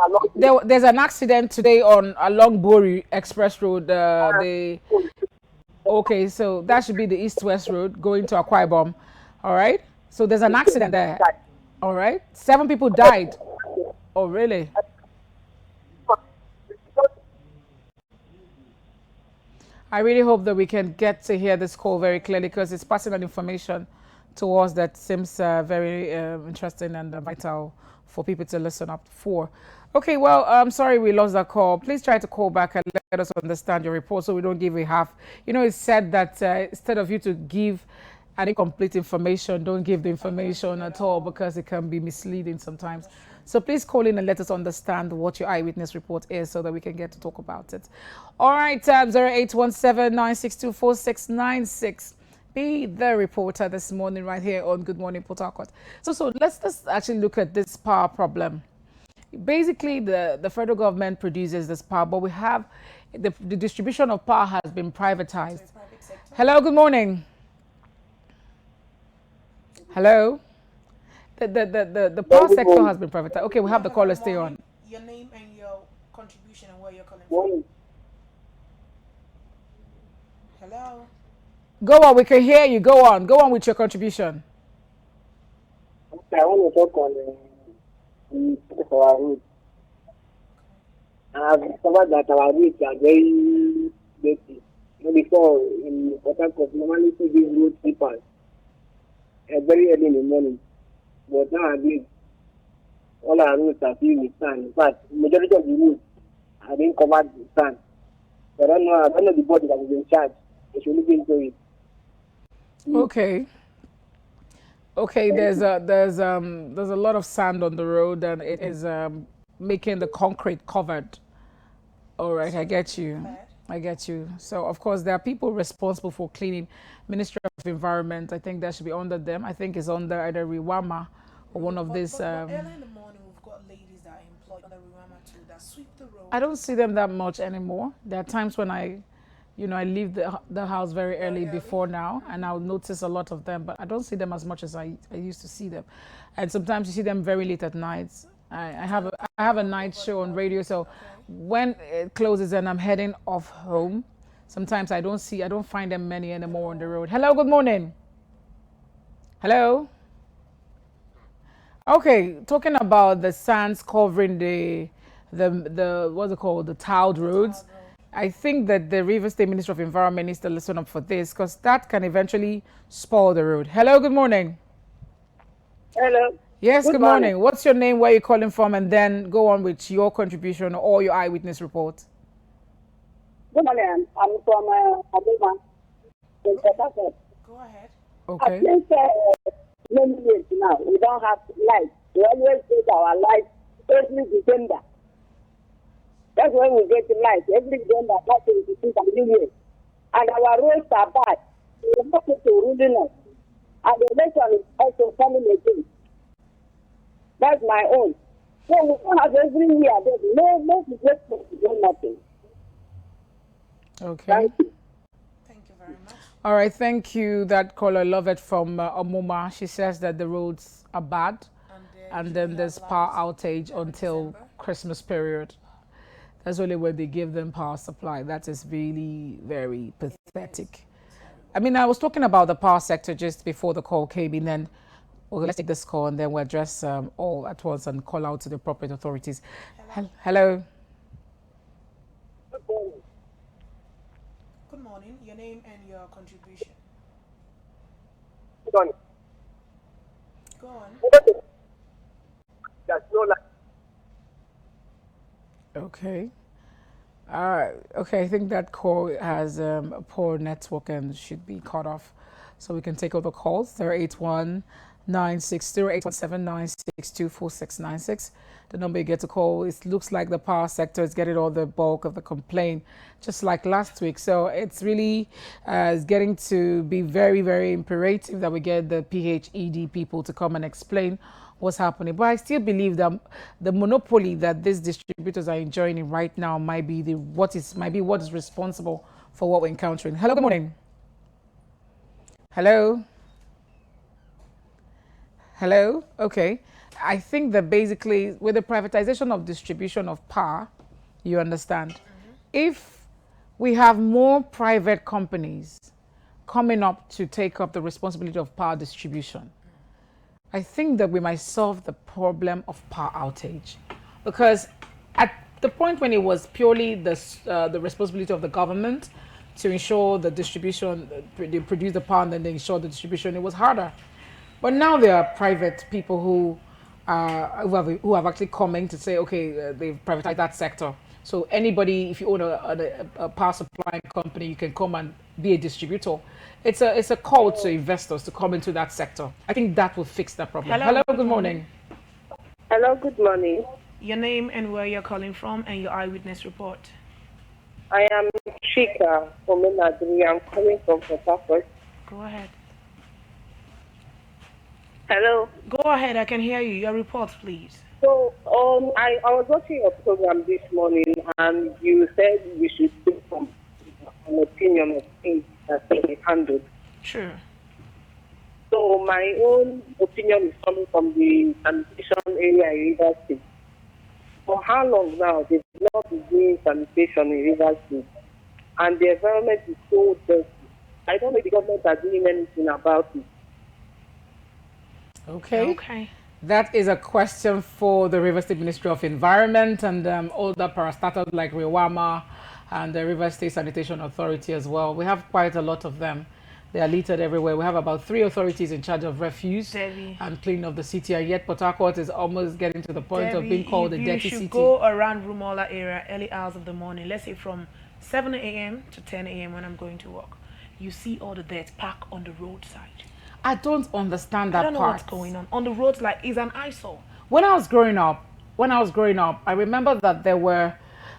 B: there's an accident today along Bori Express Road. Okay, so that should be the East-West Road going to Akwa Ibom. All right. So there's an accident there. All right. 7 people died. Oh, really? I really hope that we can get to hear this call very clearly because it's passing on information to us that seems very interesting and vital for people to listen up for. Okay, well, I'm sorry we lost that call. Please try to call back and let us understand your report so we don't give a half. You know, it's said that instead of you to give an incomplete information, don't give the information at all because it can be misleading sometimes. So please call in and let us understand what your eyewitness report is so that we can get to talk about it. All right, 0817-962-4696. Be the reporter this morning right here on Good Morning Port Harcourt. So let's actually look at this power problem. Basically, the federal government produces this power, but we have the distribution of power has been privatized. Hello, good morning. Hello. The power sector has been privatized. Okay, we have the caller stay on.
D: Your name and your contribution and where you're calling
F: Morning.
D: from. Hello.
B: Go on, we can hear you. Go on with your contribution.
F: Okay, I want to talk on our route. I've discovered that our routes are very dirty. Before in Port Harcourt, normally see these road sweepers very early in the morning. But nowadays, all our roads are filled with sand. In fact, majority of the roads are being covered with sand. So I don't know the body that is in charge. They should look into it.
B: Okay. Okay, there's a lot of sand on the road and it is making the concrete covered. All right, I get you. So of course there are people responsible for cleaning. Ministry of Environment, I think that should be under them. I think it's under either Riwama or one of these.
D: Early in the morning, we've got ladies that are employed under Riwama too that sweep the road.
B: I don't see them that much anymore. There are times when I leave the house very early before now, and I'll notice a lot of them, but I don't see them as much as I used to see them. And sometimes you see them very late at night. I have a night show on radio, so when it closes and I'm heading off home, sometimes I don't find them many anymore on the road. Hello, good morning. Hello. Okay, talking about the sands covering the what's it called, the tiled roads. I think that the River State Ministry of Environment needs to listen up for this because that can eventually spoil the road. Hello, good morning.
F: Hello.
B: Yes, good morning. What's your name, where are you calling from, and then go on with your contribution or your eyewitness report.
F: Good morning. I'm from Abuma.
D: Go ahead.
B: Okay.
F: I think many years now, we don't have light. We always get our light every December. That's when we get light. Every December, that's when we see some new years. And our roads are bad. We're not to ruling us. And the election is also coming again. That's my own. So we don't have every year. There's no suggestion to do nothing.
B: Okay.
F: Thank you.
D: Thank you very much.
B: All right, thank you. That caller, love it, from Omuma. She says that the roads are bad, and then there's power outage until Christmas period. That's only when they give them power supply. That is really very pathetic. I mean, I was talking about the power sector just before the call came in, and let's take this call and then we'll address all at once and call out to the appropriate authorities. Hello.
D: Good morning. Your name and your contribution.
F: Good morning.
D: Go on.
F: There's no light.
B: Okay. Okay, I think that call has a poor network and should be cut off. So we can take other calls. 081-960-817-962-4696. The number you get to call. It looks like the power sector is getting all the bulk of the complaint, just like last week. So it's really is getting to be very, very imperative that we get the PHED people to come and explain what's happening. But I still believe that the monopoly that these distributors are enjoying right now might be what is responsible for what we're encountering. Hello, good morning. Hello. Hello. Okay. I think that basically with the privatization of distribution of power, you understand, if we have more private companies coming up to take up the responsibility of power distribution, I think that we might solve the problem of power outage. because at the point when it was purely the responsibility of the government to ensure the distribution, they produce the power and then they ensure the distribution, it was harder. But now there are private people who have actually come in to say, okay, they've privatized that sector. So anybody, if you own a power supplying company, you can come and be a distributor. It's a call to investors to come into that sector. I think that will fix that problem. Hello, good morning.
F: Hello, good morning.
D: Your name and where you're calling from and your eyewitness report.
F: I am Chika from Madrid. I'm calling from Port Harcourt.
D: Go ahead.
F: Hello.
D: Go ahead, I can hear you. Your report, please.
F: So, I was watching your program this morning, and you said we should take an opinion of things that can be handled.
D: Sure.
F: So, my own opinion is coming from the sanitation area in River State. For how long now they've not been doing sanitation in River State, and the environment is so dirty. I don't know if the government are doing anything about it.
B: Okay. That is a question for the River State Ministry of Environment and all the parastatals like Rewama and the River State Sanitation Authority as well. We have quite a lot of them. They are littered everywhere. We have about 3 authorities in charge of refuse and cleaning of the city, and yet Port Harcourt is almost getting to the point of being called a dirty city.
D: You should go around Rumola area early hours of the morning, let's say from 7 a.m. to 10 a.m. when I'm going to work. You see all the dirt packed on the roadside.
B: I don't understand that part.
D: I don't know what's going on the roads. Like, it's an eyesore.
B: When I was growing up, I remember that there were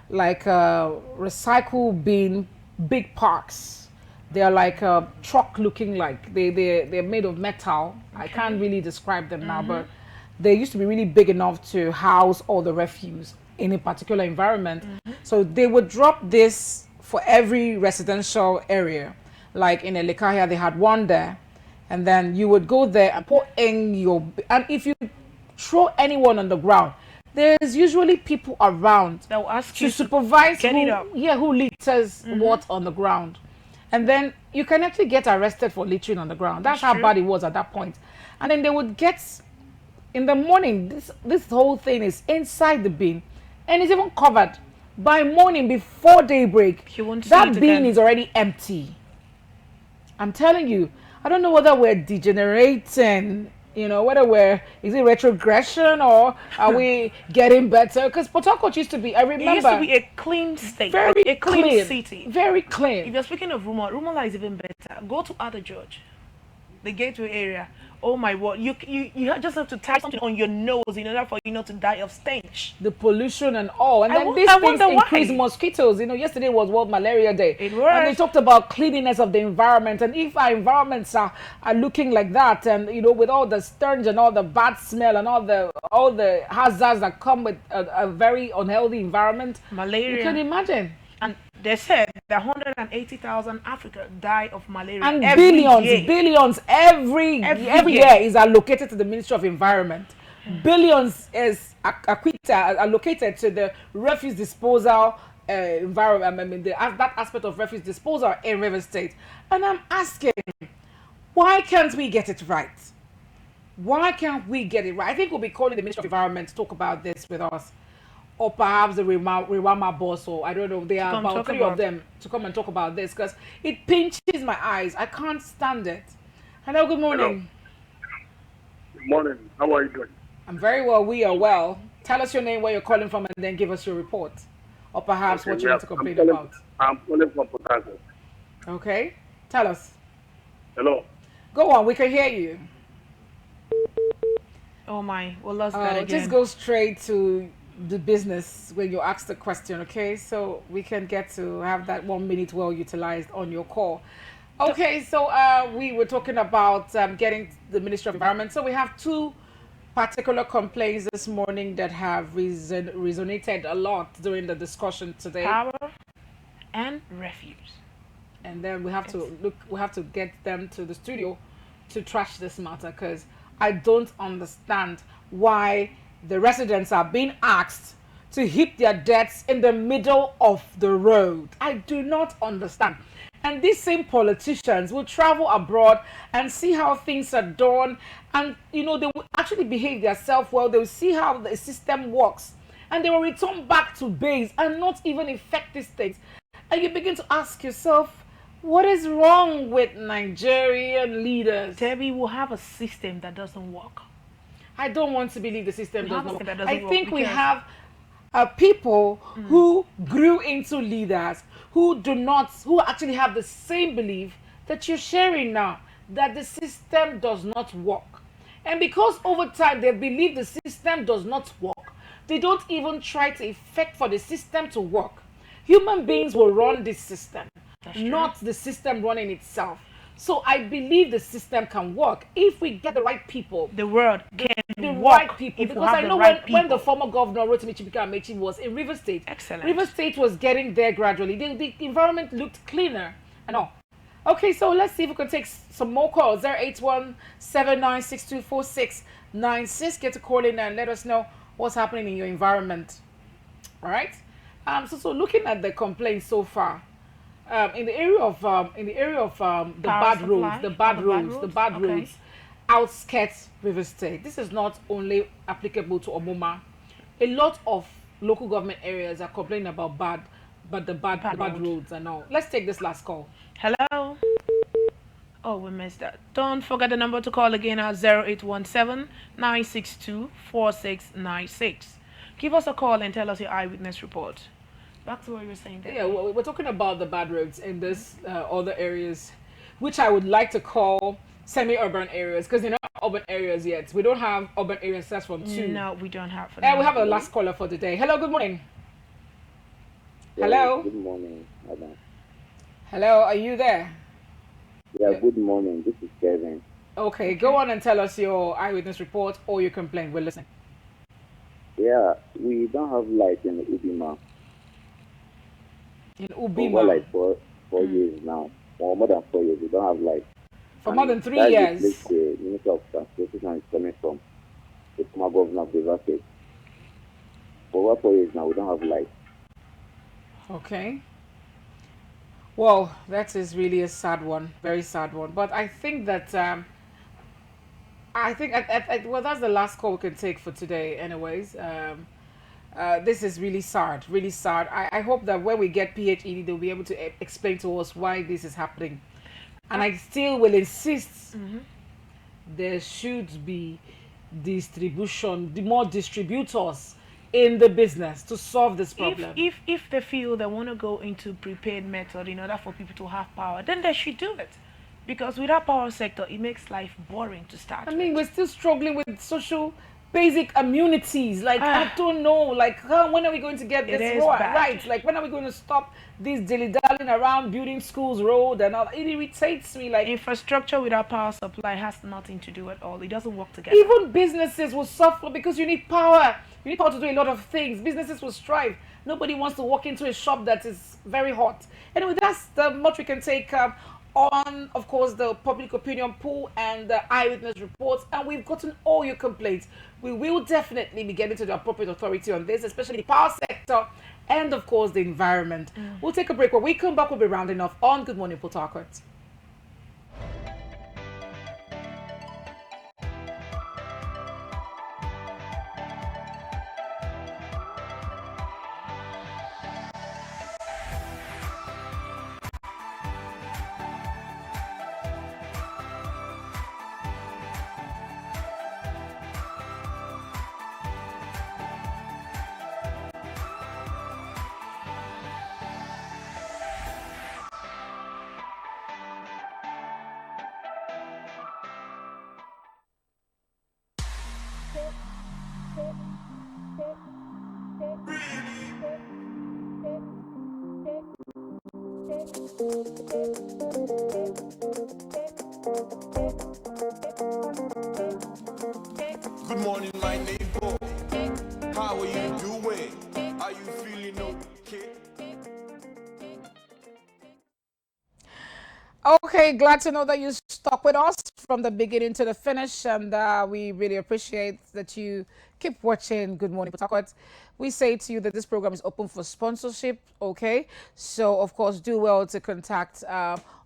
B: like recycle bin big parks. They are like a truck looking, like they're made of metal. Okay. I can't really describe them now, but they used to be really big enough to house all the refuse in a particular environment. So they would drop this for every residential area. Like in Elekahia, they had one there. And then you would go there and put in and if you throw anyone on the ground, there's usually people around
D: that will ask
B: to
D: you
B: supervise
D: who
B: litters what on the ground. And then you can actually get arrested for littering on the ground. That's how bad it was at that point. And then they would get, in the morning, this whole thing is inside the bin and it's even covered. By morning, before daybreak, that bin is already empty. I'm telling you, I don't know whether we're degenerating, is it retrogression or are we getting better? Because Port Harcourt used to be, I remember.
D: It used to be a clean state, a clean city.
B: Very clean.
D: If you're speaking of Rumola is even better. Go to Other George, the gateway area. Oh my word, you just have to tie something on your nose in order for to die of stench. The pollution and all. And then these things increase mosquitoes. Yesterday was World Malaria Day. It was. And they talked about cleanliness of the environment. And if our environments are looking like that, and with all the stench and all the bad smell and all the hazards that come with a very unhealthy environment, malaria. You can imagine. And they said that 180,000 Africa die of malaria. And billions every year is allocated to the Ministry of Environment. Billions is allocated to the refuse disposal environment. That aspect of refuse disposal in River State. And I'm asking, why can't we get it right? Why can't we get it right? I think we'll be calling the Ministry of Environment to talk about this with us. Or perhaps the Rewama boss, or I don't know, there are about 3 of them to come and talk about this because it pinches my eyes. I can't stand it. Hello, good morning.
E: Hello. Good morning. How are you doing?
B: I'm very well. We are well. Tell us your name, where you're calling from, and then give us your report. Or perhaps what you want to complain about.
E: I'm calling from Port Harcourt.
B: Okay. Tell us.
E: Hello.
B: Go on. We can hear you.
D: Oh, my. We'll lost that again.
B: Just go straight to the business when you ask the question, okay? So we can get to have that 1 minute well utilized on your call. Okay, so we were talking about getting the Ministry of Environment. So we have 2 particular complaints this morning that have resonated a lot during the discussion today.
D: Power and refuse.
B: And then we have to get them to the studio to trash this matter because I don't understand why the residents are being asked to heap their debts in the middle of the road. I do not understand. And these same politicians will travel abroad and see how things are done. And, they will actually behave themselves well. They will see how the system works. and they will return back to base and not even affect these things. And you begin to ask yourself, what is wrong with Nigerian leaders?
D: Debbie will have a system that doesn't work.
B: I don't want to believe the system does not work. I think we
D: because-
B: have people who grew into leaders who actually have the same belief that you're sharing now, that the system does not work. And because over time they believe the system does not work, they don't even try to effect for the system to work. Human beings will run this system, not the system running itself. So I believe the system can work if we get the right people.
D: The world can
B: The
D: work
B: right people.
D: if we
B: Because
D: have
B: I
D: the
B: know
D: right
B: when the
D: people.
B: former governor, Rotimi Chibika Amechi, was in River State.
D: Excellent.
B: River State was getting there gradually. The environment looked cleaner and all. Okay, so let's see if we can take some more calls. 08179624696. Get to call in and let us know what's happening in your environment. All right. So looking at the complaints so far, in the area of the
D: Power
B: bad
D: supply?
B: roads, the bad
D: Okay.
B: roads, outskirts River State. This is not only applicable to Omoma. A lot of local government areas are complaining about bad roads and all. Let's take this last call.
D: Hello. Oh, we missed that. Don't forget the number to call again at 0817-962-4696. Give us a call and tell us your eyewitness report. Back to what you were saying there.
B: Yeah, we're talking about the bad roads in this other areas, which I would like to call semi-urban areas, because they're not urban areas yet. We don't have urban areas that's from 2.
D: No, we don't have. For
B: And
D: now.
B: we have a last caller for the day. Hello, good morning. Hello.
G: Good morning, madam.
B: Hello, are you there?
G: Yeah, good morning. This is Kevin.
B: Okay, go on and tell us your eyewitness report or your complaint. We're listening.
G: Yeah, we don't have light in Ubima
B: In
G: for
B: Ubima,
G: like 4 years now. For more than 4 years, we don't have light.
B: for
G: And
B: more than 3
G: that's
B: years.
G: The place the Minister of Transportation is coming from, the former governor of the River State. For over 4 years now, we don't have light.
B: Okay. Well, that is really a sad one, very sad one. But I think that well, that's the last call we can take for today. Anyways, this is really sad, really sad. I hope that when we get PHED, they'll be able to explain to us why this is happening. And I still will insist there should be more distributors in the business to solve this problem.
D: If they feel they want to go into prepaid method in order for people to have power, then they should do it. Because without power sector, it makes life boring to start.
B: I mean, we're still struggling with social basic amenities. Like, I don't know, like, when are we going to get
D: It
B: this
D: is bad.
B: right? Like, when are we going to stop this dilly-dallying around building schools, road and all? It irritates me. Like,
D: Infrastructure without power supply has nothing to do at all. It doesn't work together.
B: even businesses will suffer because you need power. You need power to do a lot of things. Businesses will strive. Nobody wants to walk into a shop that is very hot. Anyway, that's the much we can take on, of course, the public opinion poll and the eyewitness reports. And we've gotten all your complaints. We will definitely be getting to the appropriate authority on this, especially the power sector and, of course, the environment. We'll take a break. When we come back, we'll be rounding off on Good Morning Port Harcourt.
A: Good morning, my neighbor. How are you doing? Are you feeling okay?
B: Okay, glad to know that you stuck with us from the beginning to the finish, and we really appreciate that you keep watching Good Morning Port Harcourt. We say to you that this program is open for sponsorship, okay? So, of course, do well to contact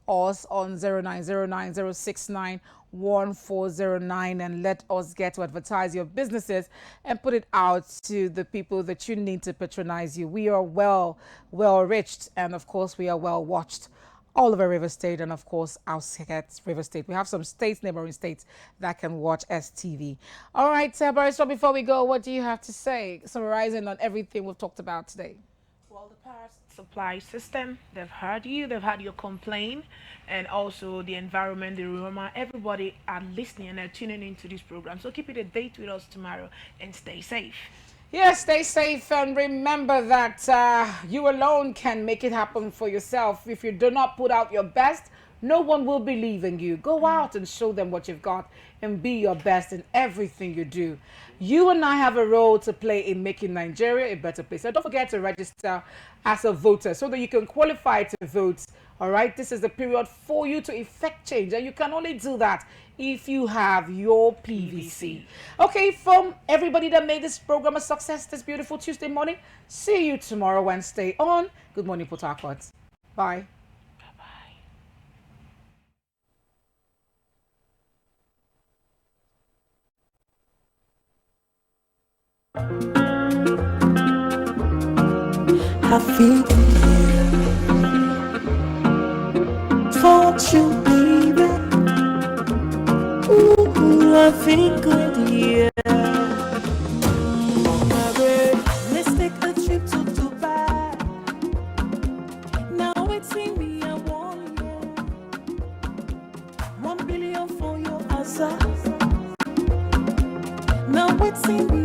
B: us on 0909-069-1409 and let us get to advertise your businesses and put it out to the people that you need to patronize you. We are well reached, and of course we are well watched all over River State and of course outskirts River State. We have some states, neighboring states, that can watch STV. All right, Barrister, before we go, what do you have to say, summarizing on everything we've talked about today?
D: Well, the power supply system, they've heard your complaint, and also the environment, the aroma, everybody are listening and are tuning into this program. So keep it a date with us tomorrow and stay safe.
B: Yes, stay safe and remember that you alone can make it happen for yourself. If you do not put out your best, no one will believe in you. Go out and show them what you've got and be your best in everything you do. You and I have a role to play in making Nigeria a better place. So don't forget to register as a voter so that you can qualify to vote. All right, this is the period for you to effect change, and you can only do that if you have your PVC. Okay, from everybody that made this program a success this beautiful Tuesday morning, see you tomorrow Wednesday on Good Morning Port Harcourt. Bye.
H: I feel good for you, baby. Ooh, I feel good, yeah. Let's take a trip to Dubai. Now it's in me, I want you. 1 billion for your answer. Now it's in me.